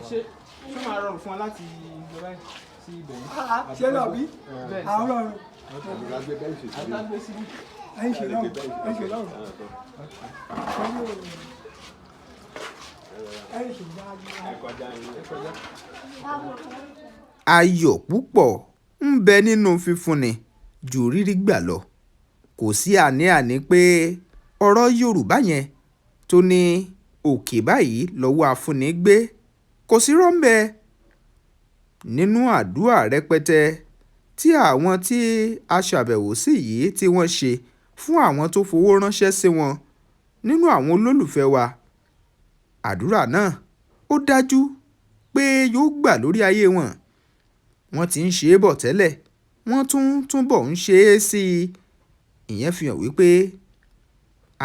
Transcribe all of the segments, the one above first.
Ṣé máa rọrùn fún ọ láti lọ báyìí sí ibẹ̀ yìí? Ṣé lọ bí? Àwọn ọ̀run. Ẹ̀yin ṣe lọ́rùn. Ẹ̀yin ṣe lọ́rùn. Ayọ̀ púpọ̀ ń bẹ nínú fífúnni ju rírí gbà lọ. Kò sí àní-àní pé ọ̀rọ̀ Yorùbá yẹn tó ní òkè báyìí lọ́wọ́ afúnni gbé kò sí rọ́ńbẹ́ nínú àdúrà rẹpẹtẹ tí àwọn tí a ṣàbẹ̀wò sí yìí tí wọ́n ṣe fún àwọn tó fowó ránṣẹ́ sí wọn nínú àwọn olólùfẹ́ wa. Àdúrà náà ó dájú pé yóò gbà lórí ayé wọn. Wọ́n ti ń ṣe é bọ̀ tẹ́lẹ̀, wọ́n túbọ̀ ń ṣe é sí i. Ìyẹn fi hàn wípé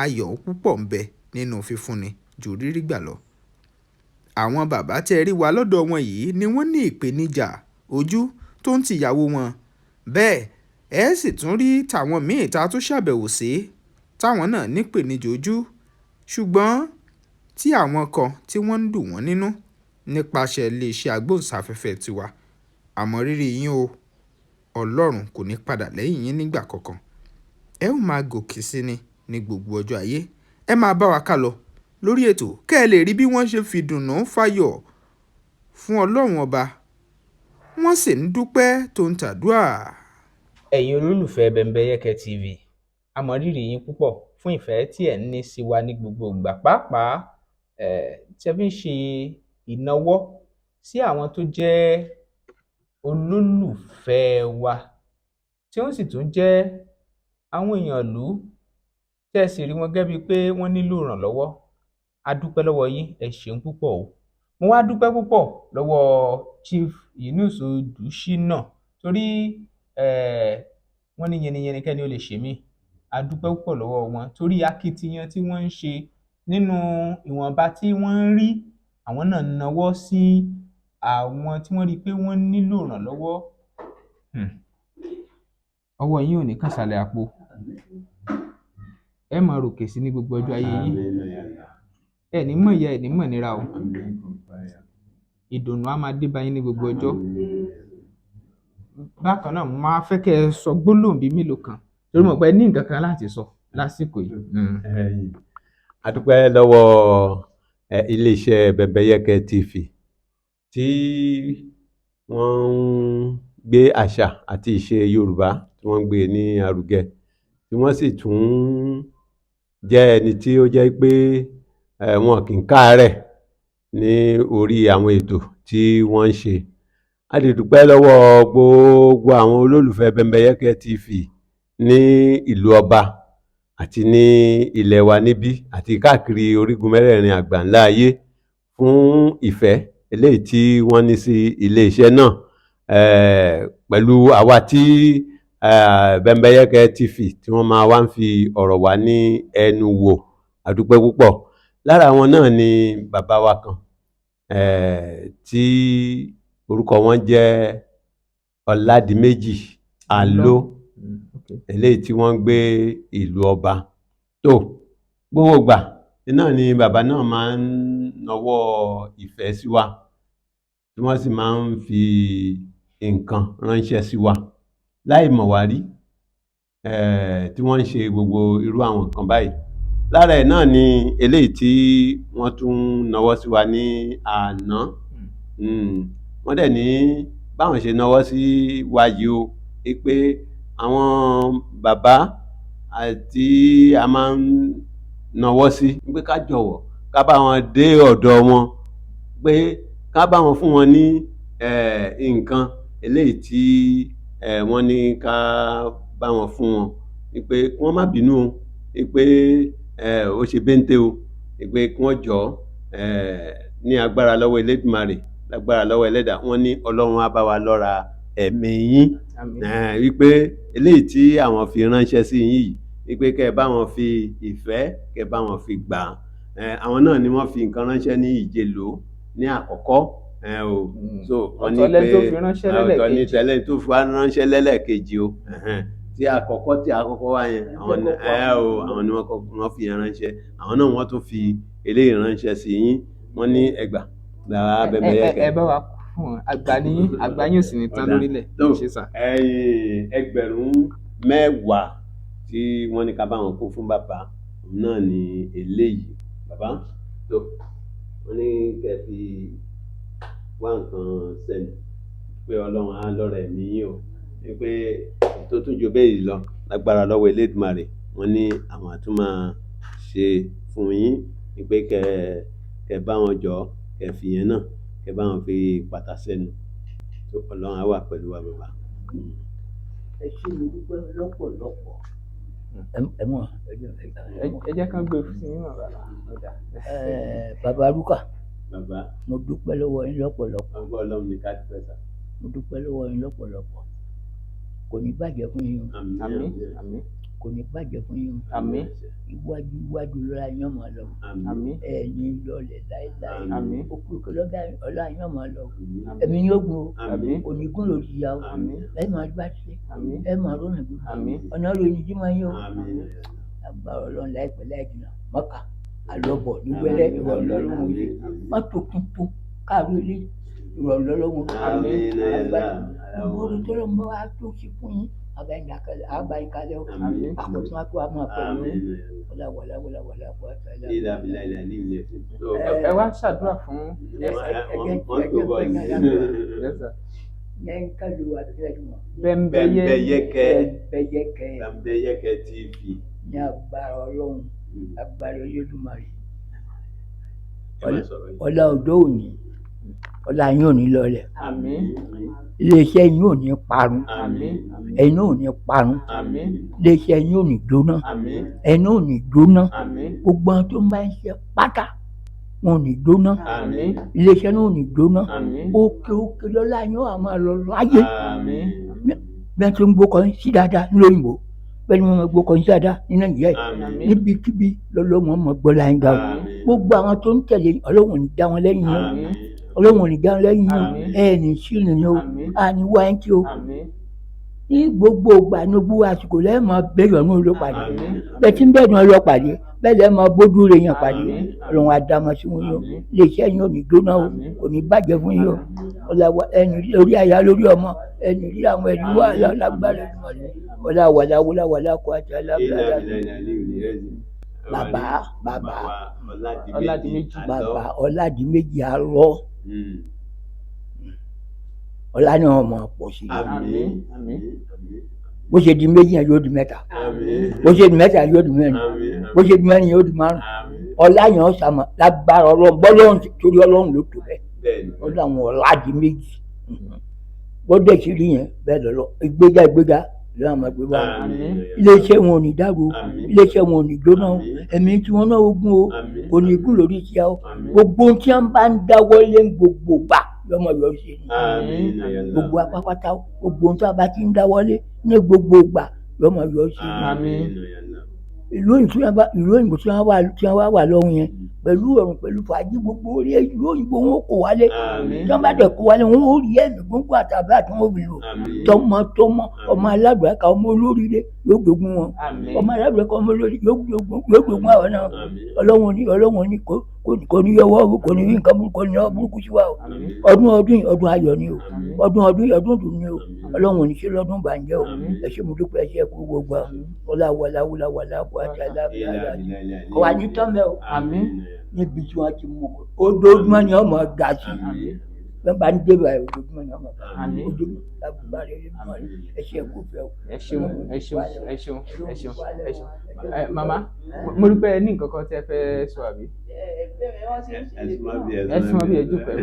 ayọ̀ púpọ̀ ń bẹ nínú fífúnni ju rírí gbà lọ. Àwọn bàbá tẹ́ rí wa lọ́dọ̀ wọn yìí ni wọ́n ní ìpèníjà ojú tó ń tìyàwó wọn. Bẹ́ẹ̀ ẹ sì tún rí tàwọn míì ta tó ṣàbẹ̀wò sí táwọn náà nípèníjà ojú. Ṣùgbọ́n tí àwọn kan tí wọ́n ń dùn wọ́n nínú nípasẹ̀ iléeṣẹ́ agbóhùnsáfẹ́fẹ́ tiwa. Àmọ́ rírì yín o, Ọlọ́run kò ní padà lẹ́yìn yín nígbà kankan. Ẹ ó máa gòkè sí ni ní gbogbo ọjọ́ ayé. Ẹ máa bá wa ká lọ lórí ètò kẹ́ ẹ lè rí bí wọ́n ṣe fi dùnnú fáyọ̀ fún Ọlọ́run ọba. Wọ́n sì ń dúpẹ́ tó ń tàdúà. Ẹ̀yin olólùfẹ́ Bembeyeke TV, a mọ rírì yín púpọ̀ fún ìfẹ́ tí ẹ̀ ń ní sí wa ní gbogbo ìgbà, pàápàá tí ẹ fi ń ṣe ìnáwó sí àwọn tó jẹ́ olólùfẹ́ wa tí wọ́n sì tún jẹ́ àwọn èèyàn ìlú tẹ́ ẹ sì rí wọn gẹ́gẹ́ bíi pé wọ́n nílò ìrànlọ́wọ́. A dúpẹ́ lọ́wọ́ yín, ẹ ṣeun púpọ̀ o. Mo wá dúpẹ́ púpọ̀ lọ́wọ́ Chief Yunus Odùṣínà torí wọ́n ní yẹniyẹni kẹ́ni ó lè ṣe mí. A dúpẹ́ púpọ̀ lọ́wọ́ wọn torí akitiyan tí wọ́n ń ṣe nínú ìwọ̀nba tí wọ́n ń rí. Àwọn náà nawọ́ sí àwọn tí wọ́n rí pé wọ́n nílò ìrànlọ́wọ́. Ọwọ́ yín ò ní kàsàlẹ̀ àpò. Ẹ máa ròkè sí ní gbogbo ọjọ́ ayé yín. Ẹ ní mọ̀ ìyà, ẹ ní mọ̀ ìnira o. Ìdùnnú á máa dé bá yín ní gbogbo ọjọ́. Bákan náà, mo máa fẹ́ kẹ́ ẹ sọ gbólóhùn bíi mélòó kan torí mo pé ní nǹkan kan láti sọ lásìkò yìí. A dúpẹ́ lọ́wọ́ iléeṣẹ́ Bembeyeke TV tí wọ́n ń gbé àṣà àti ìṣe Yorùbá tí wọ́n ń gbé ní arugẹ, tí wọ́n sì tún jẹ́ ẹni tí ó jẹ́ pé wọn kì í káàárẹ̀ ní orí àwọn ètò tí wọ́n ń ṣe. A lè dúpẹ́ lọ́wọ́ gbogbo àwọn olólùfẹ́ Bembeyeke TV ní ìlú ọba àti ní ilẹ̀ wa níbí àti káàkiri orígun mẹ́rẹ̀ẹ̀rin àgbáńlá ayé fún ìfẹ́ eléyìí tí wọ́n ní sí iléeṣẹ́ náà, pẹ̀lú àwa tí Bembeyeke TV tí wọ́n máa wá ń fi ọ̀rọ̀ wá ní ẹnu wò. A dúpẹ́ púpọ̀. Lára wọn náà ni bàbá wa kan tí orúkọ wọn jẹ́ Ọládìméjì Aló, eléyìí tí wọ́n ń gbé ìlú ọba. Tó gbogbo ìgbà náà ni bàbá náà máa ń nawọ́ ìfẹ́ sí wa, tí wọ́n sì máa ń fi nǹkan ránṣẹ́ sí wa láì mọ̀ wá rí, tí wọ́n ń ṣe gbogbo irú àwọn nǹkan báyìí. Lára ẹ̀ náà ni eléyìí tí wọ́n tún nawọ́ sí wa ní àná. Wọ́n dẹ̀ ní báwọn ṣe nawọ́ sí wa yìí o, pé àwọn bàbá àti a máa ń nawọ́ sí pé ká jọ̀wọ́ ká bá wọn dé ọ̀dọ̀ wọn, pé ká bá wọn fún wọn ní nǹkan eléyìí tí wọ́n ní ká bá wọn fún wọn, pé kí wọ́n má bínú o, pé ó ṣe béńté o, pé kí wọ́n jọ̀ọ́ ní agbára lọ́wọ́ Elédùmarè, lágbára lọ́wọ́ Ẹlẹ́dàá, wọ́n ní Ọlọ́run á bá wa lọ́ra ẹ̀mí yín wípé eléyìí tí àwọn fi ránṣẹ́ sí yín yìí wípé kẹ́ ẹ bá wọn fi ìfẹ́ kẹ́ ẹ bá wọn fi gbà àwọn náà ni wọ́n fi nǹkan ránṣẹ́ ní Ìjẹ̀ló ní àkọ́kọ́ so wọ́n ní pé ọ̀tọ̀ ní tẹ́lẹ̀ tó fi ránṣẹ́ lẹ́lẹ́kejì o tí àkọ́kọ́ wá yẹn àwọn ni wọ́n fi yẹn ránṣẹ́ àwọn náà wọ́n tún fi eléyìí ránṣẹ́ sí yín wọ́n ní ẹgbà lára Bembeyeke. ẹ bá wa fún àgbà yín ò sì ní tán lórílẹ̀ ṣe sà. ẹgbẹ̀rún 10 tí wọ́n ní ká bá wọn kó fún bàbá náà ní eléyìí bàbá tó wọ́n ní kẹ́ fi wá nǹkan sẹ́nu pé Ọlọ́run á lọ́rọ̀ ẹ̀mí yín o wípé tó tún ju bẹ́ẹ̀ lọ lágbára lọ́wọ́ Elédùmarè wọ́n ní àwọn àtún máa ṣe fún yín wípé kẹ́ bá wọn jọ kẹ́ fi yẹn náà kẹ́ bá wọn fi pàtà sẹ́nu tó Ọlọ́run á wà pẹ̀lú wa bàbá. ẹ ṣé mo dúpẹ́ lọ́pọ̀lọpọ̀ ẹ jẹ́ kán gbé fún yín bàbá. bàbá Rúkà bàbá mo dúpẹ́ lọ́wọ́ yín lọ́pọ̀lọpọ̀. ọgbọ́n Ọlọ́run ní ká dúpẹ́ sá. mo dúpẹ́ lọ́wọ́ yín lọ́pọ̀lọpọ̀ kò ní bàjẹ́ fún yín o. àmín àmín. kò ní bàjẹ́ fún yín o. àmín. iwájú lọ́la yín máa lọ. àmín. ẹ̀yin lọlẹ̀ láéláé. àmín. òkú lọ́gà ọlá yín máa lọ. ẹ̀mí yóò gun o. àmín. kò ní gún lòdì ya o. àmín. ẹ máa bá ṣe. àmín. ẹ máa rọ́nà gbé. àmín. ọ̀nà ròyìn jí máa yín o. àmín. agbára Ọlọ́run láìpẹ́ láì jìnnà mọ́kà àlọ́bọ̀ ní wẹ́rẹ́ ìrọ̀lọ́rùn òye mọ́tò tuntun káàrí ilé ìrọ̀lọ́rùn òye gbogbo tó ló ń bọ́ wá tó sí fún yín àbáyíkalẹ̀ àkọ́tún àti wà máa pẹ̀lú wọláwọláwọláwọlá kó àtàlà. ẹ wá ṣàdúrà fún Bembeyeke TV ní agbára Ọlọ́run agbára Olódùmarè ọlá ọjọ́ òní ọlá yín ò ní lọlẹ̀. àmín. iléeṣẹ́ yín ò ní parun. àmín. ẹ̀yin náà ò ní parun. àmín. iléeṣẹ́ yín ò ní jóná. àmín. ẹ̀yin náà ò ní jóná. àmín. gbogbo àwọn tó ń bá ń ṣe pátá wọn ò ní jóná. àmín. iléeṣẹ́ náà ò ní jóná. àmín. òkè òkè lọ́lá yín ó máa lọ láyé. àmín. bí wọ́n ti ń gbókọ̀ sí dáadáa lóyìnbó bẹ́ẹ̀ ni wọ́n máa gbókọ̀ sí dáadáa ní Nàìjíríà àmín. níbikíbi lọ́lọ́wọ́n mọ̀ gbọ́lá yín ga o. gbogbo àwọn tó ń tẹ̀lé Ọlọ́run ò ní dá wọn lẹ́yìn yín o. àmín. Ọlọ́run ò ní dá wọn lẹ́yìn yín o. àmín. ní sínú yín o. ní wá yín kí o. àmín. ní gbogbo ìgbà ní gbogbo àsìkò lẹ́yìn máa bẹ̀rẹ̀ ọ̀nà olópàdé àmín. bẹ́ẹ̀ tí ń bẹ̀rẹ̀ ọ̀nà olópàdé bẹ́ẹ̀ lẹ́yìn máa bójú rẹ̀ yàn pàdé Ọlọ́run àdámọ̀ sí wọn yìí o. iléeṣẹ́ yín ò ní jóná o kò ní bàjẹ́ fún yín o. ẹni lórí aya lórí ọmọ ẹni rí àwọn ẹni wà lágbára wàlá kó àti alábàárà bàbá Ọládìméjì àárọ̀ ọlá ni wọn máa pọ̀ sí àmín. àmín. bó ṣe di méjì yẹn yóò di mẹ́ta bó ṣe di mẹ́ta yóò di mẹ́rin bó ṣe di mẹ́rin yóò di márùn ọlá yẹn ó sàmà lágbára Ọlọ́run bọ́lọ́run torí Ọlọ́run ló tó bẹ́ẹ̀ ọlá àwọn Ọládìméjì gbọ́dọ̀ sí rí yẹn bẹ́ẹ̀ lọ́lọ́ ìgbéga lọ́wọ́ máa gbé bá wọn iléeṣẹ́ wọn ò ní dàrú iléeṣẹ́ wọn ò ní jóná o ẹ̀mí tí wọ́n náà ogun o kò ní gùn lórí iṣẹ́ o gbogbo tí wọ́n bá ń dáwọ́lé gbogbo gbà lọ́mọ yọ sí i gbogbo apápátá gbogbo tí wọ́n bá ti ń dáwọ́lé ní gbogbo gbà lọ́mọ yọ sí i ìlú òyìnbó tí wọ́n wà lọ́hùn yẹn pẹ̀lú ọ̀run pẹ̀lú fàájì gbogbo orí ìlú òyìnbó wọn kò wálé tí wọ́n bá dẹ̀ kó wálé wọn ó rí ẹ̀mí gbogbo àtàbí àti wọn fi lò tọmọ ọmọ aládùúgbò ọmọ olóríire yóò gbógun wọn ọmọ aládùúgbò ọmọ olóríire yóò gbógun àwọn náà Ọlọ́run ní kò ní yọwọ́ kò ní nǹkan burúkú kò ní yọwọ́ burúkú sí wa o ọdún ayọ̀ ni o ọdún dùn ni o Ọlọ́run ní ṣe lọ́dún bàjẹ́ o ẹ ṣé mo dúpẹ́ ẹ ṣé kú gbogbo ọláwọláwọláwọlá kó àti alábìyàrá kò wá ní tọ́mẹ̀ o níbi tí wọ́n ti mú ojoojúmọ́ ni ọmọ ga sí bẹ́ẹ̀ bá ń débà ojoojúmọ́ ni ọmọ ga sí ojoojúmọ́ lágbègbè rẹ̀ ẹ ṣé kú fẹ́ o. ẹ ṣeun màmá mo rí pé ẹ ní nǹkan kan tí ẹ fẹ́ sọ àbí. ẹ súnmọ́ bí ẹ jókòó.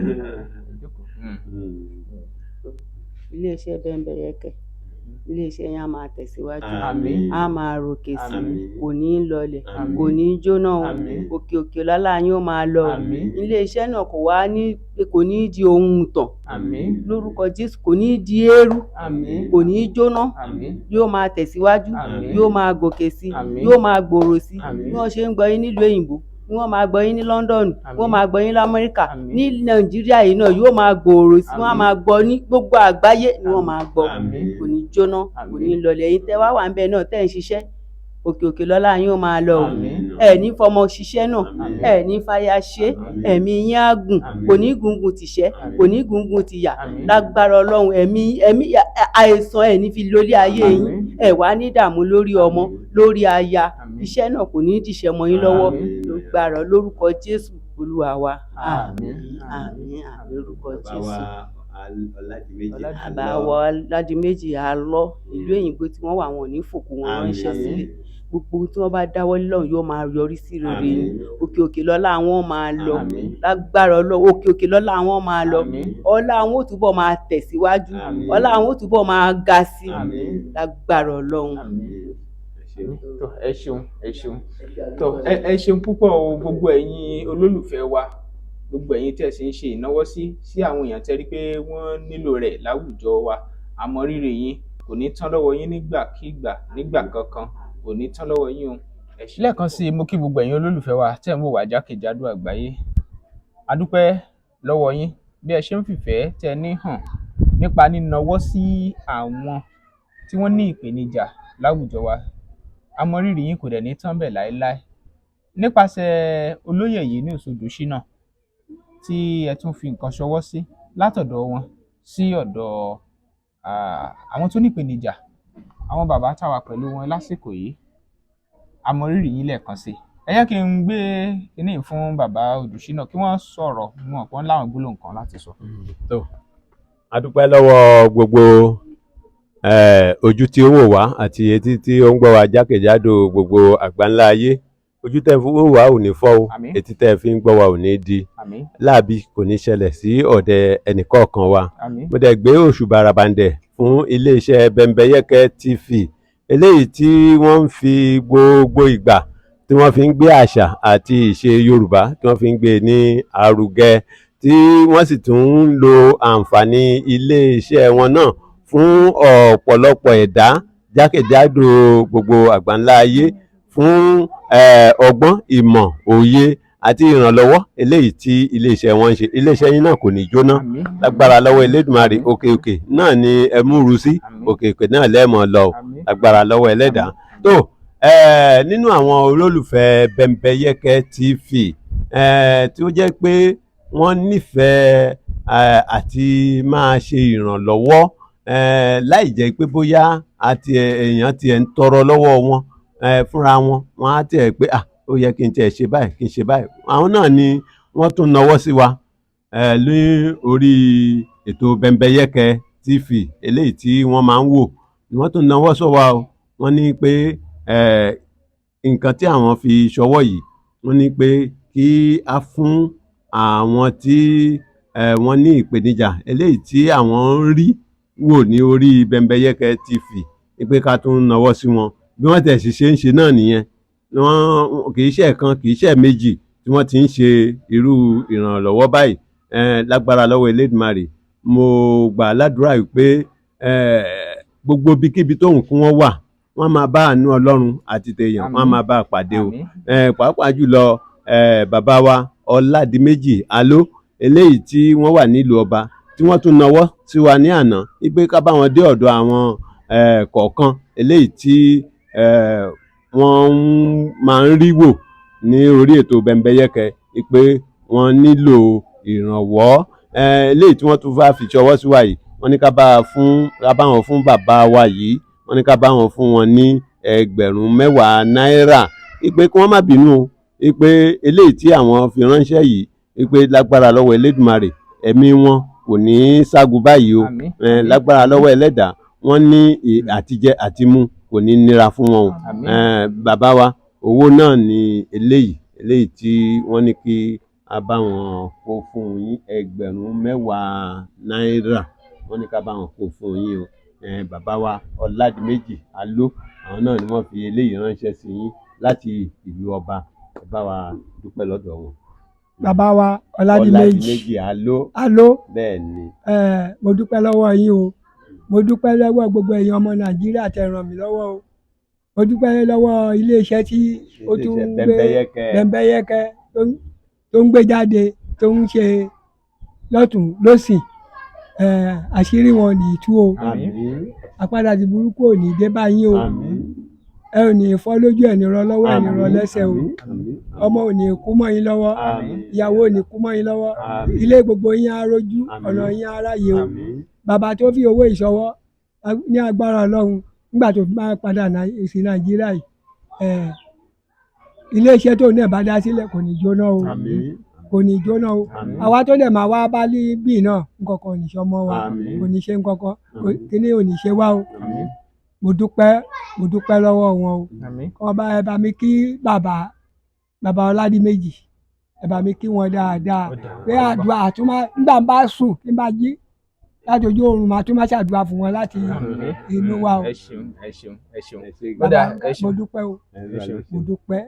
iléeṣẹ́ Bembeyeke iléeṣẹ́ yẹn á máa tẹ̀síwájú, Àmín. á máa ròkè sí, Àmín. kò ní í lọlẹ̀, Àmín. kò ní í jóná o, Àmín. òkè òkè lọ́lá yín ó máa lọ o. Àmín. Iléeṣẹ́ náà kò ní í di ohun ìtàn, Àmín. lórúkọ Jésù, kò ní í di eérú, Àmín. kò ní í jóná, Àmín. yóò máa tẹ̀síwájú, Àmín. yóò máa gòkè sí, Àmín. yóò máa gbòòrò sí, Àmín. bí wọ́n ṣe ń gbọ́ yín nílùú òyìnbó, bí wọ́n máa gbọ́ yín ní London, Àmín. wọ́n máa gbọ́ yín l'Amẹ́ríkà, Àmín. ní Nàìjíríà yìí náà yóò máa gbòòrò sí, wọ́n á Àmín. máa gbọ́ ní gbogbo àgbáyé ni wọ́n máa gbọ́, Àmín. kò ní jóná, kò ní lọlẹ̀. Ẹ̀yin tẹ́ wá wà ń bẹ̀ náà tẹ́ ń ṣiṣẹ́, òkè òkè lọ́lá yín ó máa lọ o. Àmín. Ẹ ní fọmọ ṣiṣẹ́ náà, Àmín. ẹ ní fàyà ṣe, ẹ̀mí yín á gùn, Àmín. kò ní gungun tìṣẹ́, Àmín. kò ní gungun tìyà, Àmín. lágbára Ọlọ́run. ẹ̀mí àìsàn ẹ̀ ní fi lórí ayé yín, Àmín. ẹ wá ní dààmú lórí ọmọ, lórí aya, Àmín. iṣẹ́ náà kò ní dìṣẹ́ mọ́ yín lọ́wọ́, Àmín. lágbára lórúkọ Jésù Olúwa wa. Àmín. Àmín, àmín lórúkọ bàbá Jésù. wa Ọládìméjì Bàbá wa Ọládìméjì á lọ ìlú òyìnbó tí wọ́n wà, wọn ò ní fòkú wọn ránṣẹ́ Àmín. sílé, gbogbo tí wọ́n bá dáwọ́ lé lọ́run yóò máa yọrí sí rere Àmín. ni, òkè òkè lọ́lá wọn máa lọ, Àmín. lágbára Ọlọ́run, òkè òkè lọ́lá wọn máa lọ, Àmín. ọlá wọn ó túbọ̀ máa tẹ̀síwájú, Àmín. ọlá wọn ó túbọ̀ máa ga sí, Àmín. lágbára Ọlọ́run. Àmín. Ẹ ṣé. Tó, ẹ ṣeun, ẹ ṣeun. Tó, ẹ ṣeun púpọ̀ o, gbogbo ẹ̀yin olólùfẹ́ wa, gbogbo ẹ̀yin tẹ́ sì ń ṣe ìnáwó sí àwọn èèyàn tẹ́ rí pé wọ́n nílò rẹ̀ láwùjọ wa. Àmọ́ rírì yín kò ní tán lọ́wọ́ yín nígbàkígbà, nígbà kankan, kò ní tán lọ́wọ́ yín o. Ẹ ṣé. Lẹ́ẹ̀kan sí i, mo kí gbogbo ẹ̀yin olólùfẹ́ wa tẹ́ ń wò wá jákèjádò àgbáyé. A dúpẹ́ lọ́wọ́ yín bí ẹ ṣe ń fìfẹ́ tẹ́ ní hàn nípa nínáwó sí àwọn tí wọ́n ní ìpèníjà láwùjọ wa. Àmọ́ rírì yín kò dẹ̀ ní tán bẹ́ẹ̀ láéláé. Nípasẹ̀ olóyè yìí ní Òṣòdù Ṣínà tí ẹ tún fi nǹkan ṣọwọ́ sí látọ̀dọ̀ wọn sí ọ̀dọ̀ àwọn tó ní ìpèníjà, àwọn bàbá tá wà pẹ̀lú wọn lásìkò yìí, àmọ́ rírì yín lẹ́ẹ̀kan sí i. Ẹ jẹ́ kí n gbé kinní yìí fún bàbá Òdùṣínà kí wọ́n sọ̀rọ̀, wọn kàn láwọn gbólóhùn kan láti sọ. Tó, a dúpẹ́ lọ́wọ́ gbogbo ojú tí ó wò wá àti etí tí ó ń gbọ́ wa jákèjádò gbogbo àgbáńlá ayé. Ojú tẹ́ fi wò wá ò ní fọ́ o, Àmín. etí tẹ́ fi ń gbọ́ wa ò ní di, Àmín. láàbí kò ní ṣẹlẹ̀ sí ọ̀dẹ̀ ẹnìkọ̀ọ̀kan wa. Àmín. Mo dẹ̀ gbé òṣùbà ràbàǹdẹ̀ fún iléeṣẹ́ Bembeyeke TV, eléyìí tí wọ́n ń fi gbogbo ìgbà tí wọ́n fi ń gbé àṣà àti ìṣe Yorùbá tí wọ́n fi ń gbé ní arugẹ, tí wọ́n sì tún ń lo àǹfààní iléeṣẹ́ wọn náà fún ọ̀pọ̀lọpọ̀ ẹ̀dá jákèjádò gbogbo àgbáńlá ayé, fún ọgbọ́n, ìmọ̀, òye àti ìrànlọ́wọ́ eléyìí tí iléeṣẹ́ wọn ń ṣe. Iléeṣẹ́ yín náà kò ní jóná, Àmín. lágbára lọ́wọ́ Elédùmarè. Òkè òkè náà ni ẹ múru sí, Àmín. òkè òkè náà lẹ́ẹ̀mọ́ lọ o, Àmín. lágbára lọ́wọ́ Ẹlẹ́dàá. Tó, nínú àwọn olólùfẹ́ Bembeyeke TV tí ó jẹ́ pé wọ́n nífẹ̀ẹ́ àti máa ṣe ìrànlọ́wọ́ láì jẹ́ pé bóyá èèyàn tiẹ̀ ń tọrọ lọ́wọ́ wọn fúnra wọn, wọ́n á tiẹ̀ pé ó yẹ kí n tiẹ̀ ṣe báyìí, kí n ṣe báyìí. Àwọn náà ni wọ́n tún nawọ́ sí wa ní orí ètò Bembeyeke TV eléyìí tí wọ́n máa ń wò, ni wọ́n tún nawọ́ sọ wa o. Wọ́n ní pé nǹkan tí àwọn fi ṣọwọ́ yìí, wọ́n ní pé kí a fún àwọn tí wọ́n ní ìpèníjà eléyìí tí àwọn ń rí wò ní orí Bembeyeke TV, pé ká tún nawọ́ sí wọn. Bí wọ́n tẹ̀ sì ṣe ń ṣe náà nìyẹn, wọ́n kì í ṣe ẹ̀kan, kì í ṣe méjì tí wọ́n ti ń ṣe irú ìrànlọ́wọ́ báyìí. Lágbára lọ́wọ́ Elédùmarè, mo gbà ládùúrà pé gbogbo ibikíbi tóhùn kí wọ́n wà, wọ́n máa bá àánú Ọlọ́run àti tèèyàn, wọ́n máa bá a pàdé o. Pàápàá jùlọ bàbá wa Ọládìméjì Aló, eléyìí tí wọ́n wà nílùú ọba, tí wọ́n tún nawọ́ sí wa ní àná wípé ká bá wọn dé ọ̀dọ̀ àwọn kọ̀ọ̀kan eléyìí tí wọ́n máa ń rí wò ní orí ètò Bembeyeke, pé wọ́n nílò ìrànwọ́. Eléyìí tí wọ́n tún fà fi ṣọwọ́ sí wa yìí, wọ́n ní ká bá wọn fún bàbá wa yìí, wọ́n ní ká bá wọn fún wọn ní 10,000 náírà, pé kí wọ́n má bínú o, pé eléyìí tí àwọn fi ránṣẹ́ yìí, pé lágbára lọ́wọ́ Elédùmarè, ẹ̀mí wọn kò ní ságun báyìí o. Àmín. Lágbára lọ́wọ́ Ẹlẹ́dàá, wọ́n ní àtijẹ àtimú kò ní nira fún wọn o. Àmín. Bàbá wa, owó náà ni eléyìí tí wọ́n ní kí a bá wọn kó fún yín, 10,000 náírà, wọ́n ní ká bá wọn kó fún yín o. bàbá wa Ọládìméjì Aló, àwọn náà ni wọ́n fi eléyìí ránṣẹ́ sí yín láti ìlú ọba. Ẹ bá wa dúpẹ́ lọ́dọ̀ wọn. bàbá wa Ọládìméjì Aló, bẹ́ẹ̀ ni. mo dúpẹ́ lọ́wọ́ yín o, mo dúpẹ́ lọ́wọ́ gbogbo ẹ̀yin ọmọ Nàìjíríà tẹ́ ràn mí lọ́wọ́ o, mo dúpẹ́ lọ́wọ́ iléeṣẹ́ tí ó tún ń gbé Bẹ́mbẹ́yẹ́kẹ́ tó ń gbé jáde, tó ń ṣe lọ́tùn lósì. Àṣírí wọn ní tú o, àpadà ti burúkú ò ní dé bá yín o, ẹ ò ní fọ́ lójú, ẹ̀ ní rọ lọ́wọ́, ẹ̀ ní rọ lẹ́sẹ̀ o, ọmọ ò ní kú mọ́ yín lọ́wọ́, ìyàwó ò ní kú mọ́ yín lọ́wọ́, ilé gbogbo yín á rójú, ọ̀nà yín á ráyè o. Bàbá tó fi owó ìṣọwọ́ ní agbára Ọlọ́run nígbà tó fi máa padà sí Nàìjíríà yìí, iléeṣẹ́ tó náà bá dá sílẹ̀ kò ní jóná o, kò ní jóná o. Àwa tó dẹ̀ máa wá bá bí náà nǹkan kan ò ní ṣe ọmọ wa, kò ní ṣe nǹkan kan, kíní ò ní ṣe wá o. Mo dúpẹ́ lọ́wọ́ wọn o. Ọba ẹ bá mi kí bàbá Ọládìméjì, ẹ bá mi kí wọn dáadáa, pé àdúrà nígbà bá sùn kí n bá jí láti ojú oorun máa tún máa ṣàdúrà fún wọn láti inú wa o. ẹ ṣeun. Bàbá mo dúpẹ́ o, mo dúpẹ́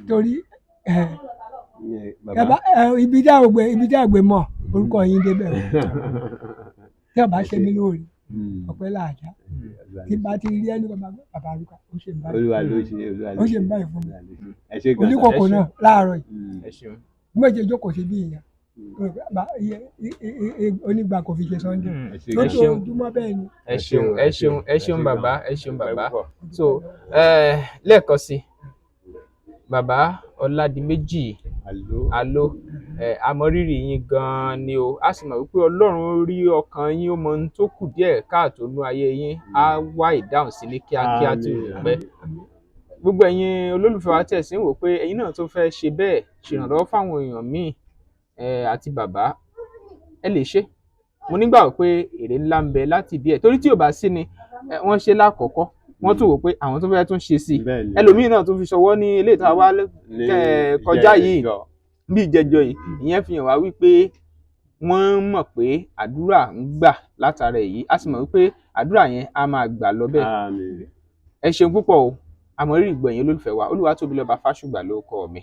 torí ibi tí àgbè mọ̀ orúkọ yín débẹ̀ o, tí ọba ṣe mí lóore ọpẹ́ làájá, tí bá ti rí ẹni bàbá àrùkà ó ṣe ń báyìí fún mi oníkòkò náà láàárọ̀ yìí bí mo ṣe jókòó sí bí ìyẹn onígbà kò fi ṣe Sunday lójoojúmọ́ bẹ́ẹ̀ ni. ẹ ṣeun bàbá, so lẹ́ẹ̀kan sí bàbá Ọládìméjì Aló, àmọrírì yín gan-an ni o, a sì mọ̀ wípé Ọlọ́run rí ọkàn yín, ó mọ ohun tó kù díẹ̀ káàtó nú ayé yín, á wá ìdáhùn sí ní kíákíá tí ò ní pẹ́. Gbogbo ẹ̀yin olólùfẹ́ wa tẹ̀sí ń wò pé ẹ̀yin náà tó fẹ́ ṣe bẹ́ẹ̀ ṣèrànlọ́wọ́ fáwọn èèyàn míì àti bàbá, ẹ lè ṣe. Mo nígbàgbọ́ pé èrè ńlá ń bẹ láti díẹ̀, torí tí ò bá sí ni wọ́n ṣe lákọ̀ọ́kọ́, wọ́n tún wò pé àwọn tó fẹ́ tún ṣe sí i, ẹlòmíì náà tún fi ṣọwọ́ ní ilé ìta wa kọjá yìí bí ìjẹjọ yìí, ìyẹn fi hàn wá wípé wọ́n mọ̀ pé àdúrà ń gbà látara èyí, a sì mọ̀ wípé àdúrà yẹn á máa gbà lọ bẹ́ẹ̀. Ẹ ṣeun púpọ̀ o, àmọrírì gbẹ̀yìn olólùfẹ́ wa. Olúwatóbilọ́ba Fásùgbà lórúkọ mi,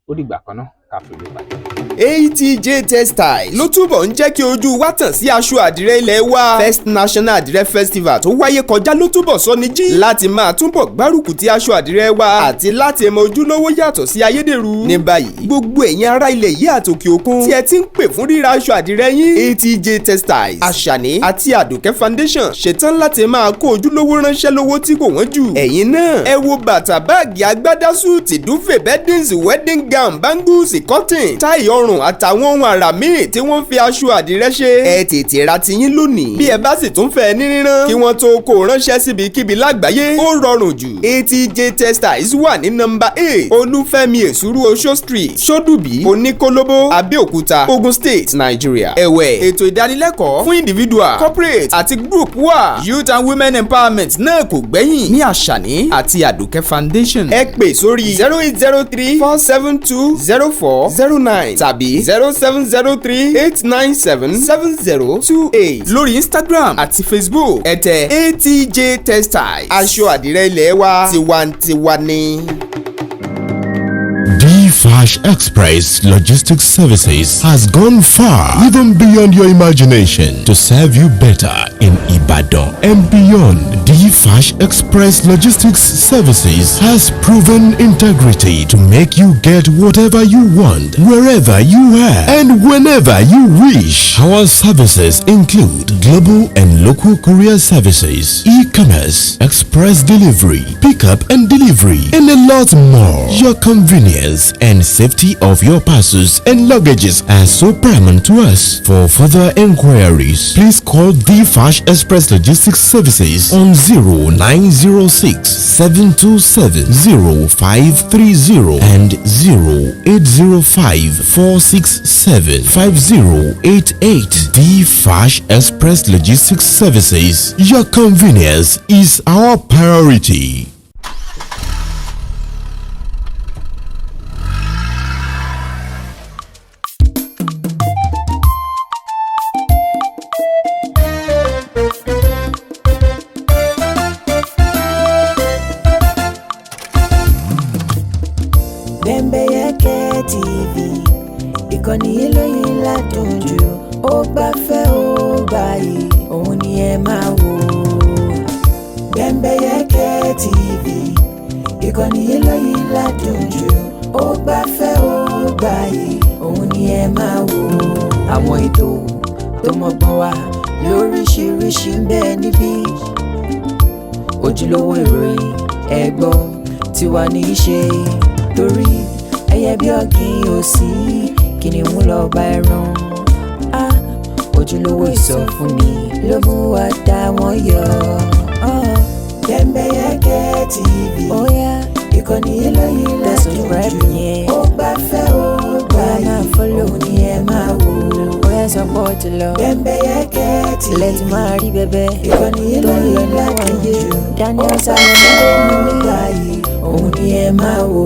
ó dìgbà kan náà ká fi lè pàdé. ATJ Textiles ló túbọ̀ ń jẹ́ kí ojú wa tàn sí aṣọ àdìrẹ ilẹ̀ wa. First National Àdìrẹ Festival tó wáyé kọjá ló túbọ̀ sọ ní jí láti máa túbọ̀ gbárùkù ti aṣọ àdìrẹ wa àti láti mọ ojúlówó yàtọ̀ sí ayédèrú. Ní báyìí gbogbo ẹ̀yin ará ilẹ̀ yìí àtòkè òkun tí ẹ ti ń pè fún ríra aṣọ àdìrẹ yín, ATJ Textiles, Àṣàní àti Àdùkẹ́ Foundation ṣetán láti máa kó ojúlówó ránṣẹ́ lówó tí kò wọ́n jù. Ẹ̀yin náà ẹ wo bàtà, báàgì, agbádá, súùtì, dúfè, beddings, wedding gown, bangles, cotton, táì ọrùn àtàwọn ohun àrà míì tí wọ́n fi aṣọ àdìrẹ ṣe. Ẹ tètè ra tiyín lónìí. Bí ẹ bá sì tún fẹ́ ní rírán kí wọ́n tó kó ránṣẹ́ síbikíbi lágbàáyé, ó rọrùn jù. ATJ Textiles wà ní nọ́mbà 8 Olúfẹ́mi Èsúrú Oṣó Street, Ṣódùbí, Oníkólóbó, Abẹ́òkúta, Ogun State, Nigeria. Ẹ̀wẹ̀, ètò ìdánilẹ́kọ̀ọ́ fún individual, corporate àti group wà. Youth and Women Empowerment náà kò gbẹ́yìn ní Àṣàní àti Àdùkẹ́ Foundation. Ẹ pè sórí 0803 472 0409 tàbí 0703-897-7028 lórí Instagram àti Facebook. Ẹ tẹ ATJ Textiles, aṣọ àdìrẹ ilẹ̀ wa, tiwantiwa ni. Fash Express Logistics Services has gone far, even beyond your imagination, to serve you better in Ibadan and beyond. Fash Express Logistics Services has proven integrity to make you get whatever you want, wherever you are, and whenever you wish. Our services include global and local courier services, e-commerce, express delivery, pickup and delivery, and a lot more. Your convenience and safety of your parcels and luggages are so paramount to us. For further inquiries, please call Fash Express Logistics Services on 0906-727-0530 and 0805-467-5088. Fash Express Logistics Services. Your convenience is our priority. máa wò. Bembeyeke TV, ìkànnì eléyìí ládùn jù, ó gbafẹ́ ó gbayì, òun ni ẹ máa wò. Àwọn ètò tó mọ́gbọ́n wá lóríṣiríṣi ń bẹ níbí, ojúlówó ìròyìn ẹgbọ́ tiwa ní í ṣe, torí ẹyẹ bí ọ̀gìn òsì kìnìún lọ bá ẹran. Ojúlówó ìsọfúnni ló mú wa dá wọn yọ. Bembeyeke TV, ìkànnì eléyìí ládùn jù, ó gbafẹ́ ó gbayì, òun ni ẹ máa wò. Support lọ Bembeyeke TV, let's marry bẹbẹ ìkànnì eléyìí ládùn jù, Daniel Salomon ló mú gbayì, òun ni ẹ máa wò.